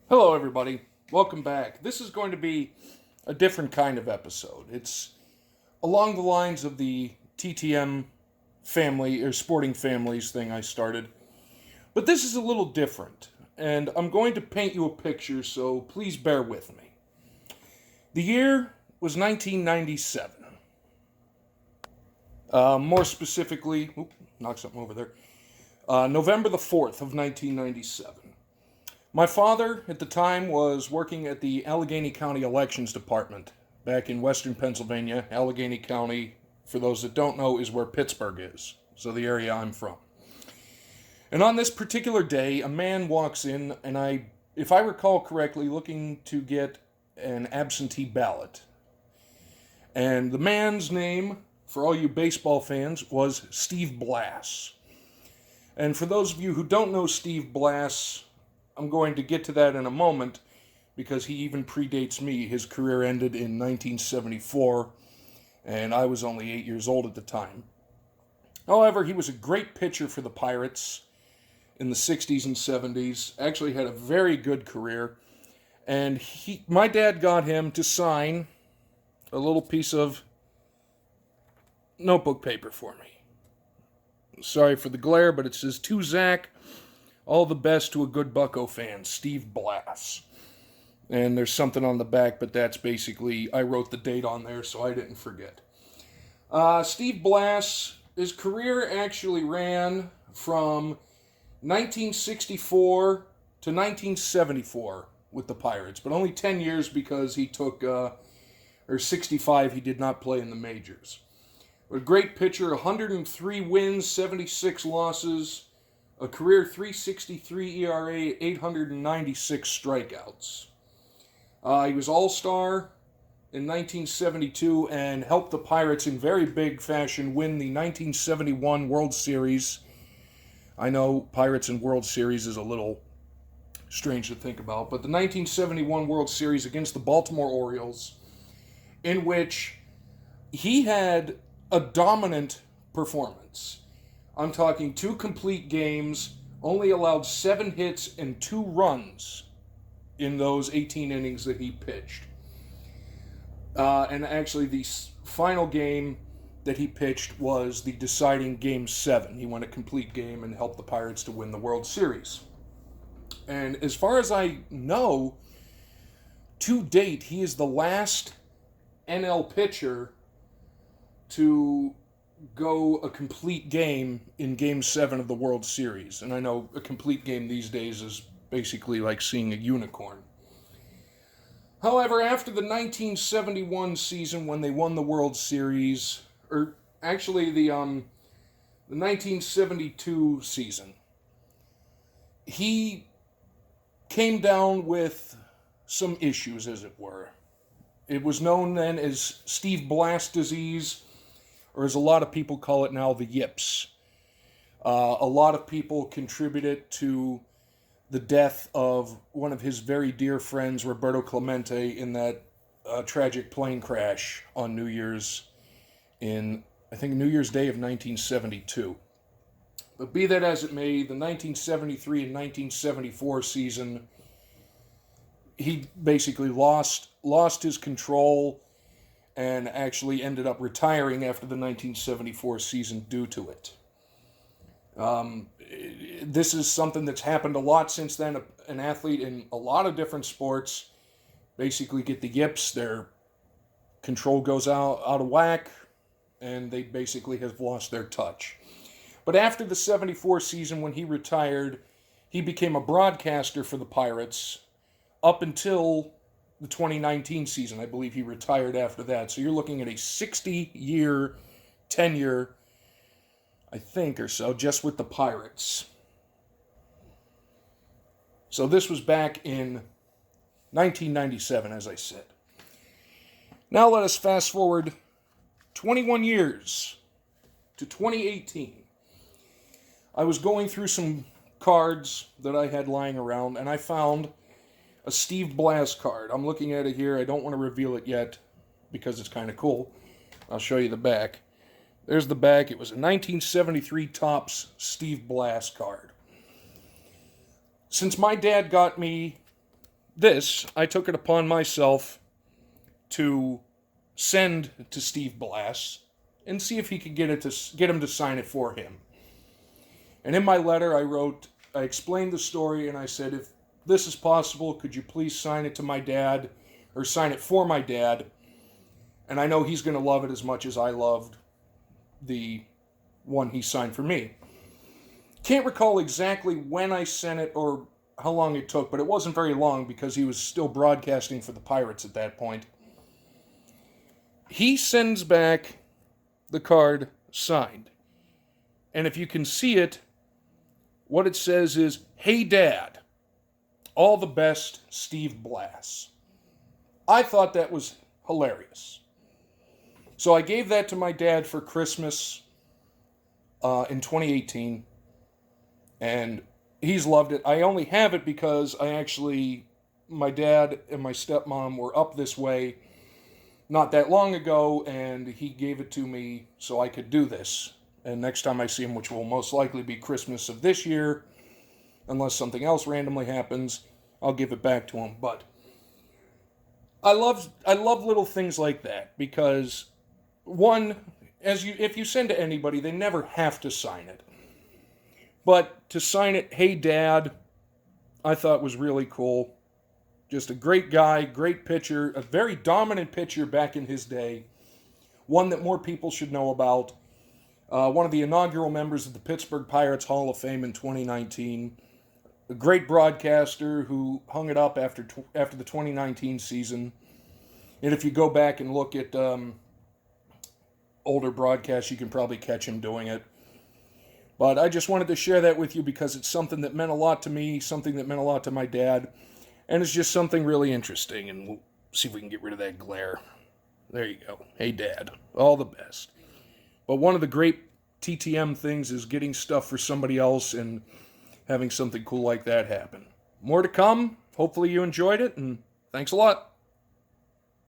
Hello, everybody. Welcome back. This is going to be a different kind of episode. It's along the lines of the TTM family or sporting families thing I started, but this is a little different, and I'm going to paint you a picture, so please bear with me. The year was 1997. More specifically, knock something over there. November the 4th of 1997. My father, at the time, was working at the Allegheny County Elections Department back in western Pennsylvania. Allegheny County, for those that don't know, is where Pittsburgh is, so the area I'm from. And on this particular day, a man walks in, and if I recall correctly, looking to get an absentee ballot. And the man's name, for all you baseball fans, was Steve Blass. And for those of you who don't know Steve Blass, I'm going to get to that in a moment because he even predates me. His career ended in 1974, and I was only 8 years old at the time. However, he was a great pitcher for the Pirates in the 60s and 70s. Actually had a very good career. And my dad got him to sign a little piece of notebook paper for me. Sorry for the glare, but it says, "To Zach, all the best to a good Bucko fan, Steve Blass." And there's something on the back, but that's basically, I wrote the date on there so I didn't forget. Steve Blass, his career actually ran from 1964 to 1974 with the Pirates, but only 10 years because he took, or 65, he did not play in the majors. But a great pitcher, 103 wins, 76 losses, a career 3.63 ERA, 896 strikeouts. He was All-Star in 1972 and helped the Pirates in very big fashion win the 1971 World Series. I know Pirates and World Series is a little strange to think about, but the 1971 World Series against the Baltimore Orioles, in which he had a dominant performance. I'm talking 2 complete games, only allowed 7 hits and 2 runs in those 18 innings that he pitched. And actually, the final game that he pitched was the deciding Game 7. He won a complete game and helped the Pirates to win the World Series. And as far as I know, to date, he is the last NL pitcher to go a complete game in Game 7 of the World Series. And I know a complete game these days is basically like seeing a unicorn. However, after the 1971 season when they won the World Series, or actually the 1972 season, he came down with some issues, as it were. It was known then as Steve Blass disease, or as a lot of people call it now, the yips. A lot of people contribute it to the death of one of his very dear friends, Roberto Clemente, in that tragic plane crash on New Year's Day of 1972. But be that as it may, the 1973 and 1974 season, he basically lost his control and actually ended up retiring after the 1974 season due to it. This is something that's happened a lot since then. An athlete in a lot of different sports basically get the yips, their control goes out of whack, and they basically have lost their touch. But after the 74 season, when he retired, he became a broadcaster for the Pirates up until the 2019 season. I believe he retired after that. So you're looking at a 60-year tenure, I think, or so, just with the Pirates. So this was back in 1997, as I said. Now let us fast forward 21 years to 2018. I was going through some cards that I had lying around, and I found a Steve Blass card. I'm looking at it here. I don't want to reveal it yet because it's kind of cool. I'll show you the back. There's the back. It was a 1973 Topps Steve Blass card. Since my dad got me this, I took it upon myself to send to Steve Blass and see if he could get him to sign it for him. And in my letter, I explained the story, and I said, if this is possible, could you please sign it to my dad, or sign it for my dad? And I know he's going to love it as much as I loved the one he signed for me. Can't recall exactly when I sent it or how long it took, but it wasn't very long because he was still broadcasting for the Pirates at that point. He sends back the card signed. And if you can see it, what it says is, "Hey Dad, all the best, Steve Blass." I thought that was hilarious. So I gave that to my dad for Christmas in 2018. And he's loved it. I only have it because my dad and my stepmom were up this way not that long ago, and he gave it to me so I could do this. And next time I see him, which will most likely be Christmas of this year, unless something else randomly happens, I'll give it back to him. But I love little things like that because, one, if you send to anybody, they never have to sign it. But to sign it, "Hey Dad," I thought was really cool. Just a great guy, great pitcher, a very dominant pitcher back in his day. One that more people should know about. One of the inaugural members of the Pittsburgh Pirates Hall of Fame in 2019. A great broadcaster who hung it up after the 2019 season. And if you go back and look at older broadcasts, you can probably catch him doing it. But I just wanted to share that with you because it's something that meant a lot to me, something that meant a lot to my dad, and it's just something really interesting, and we'll see if we can get rid of that glare. There you go. Hey, Dad. All the best. But one of the great TTM things is getting stuff for somebody else and having something cool like that happen. More to come. Hopefully you enjoyed it, and thanks a lot.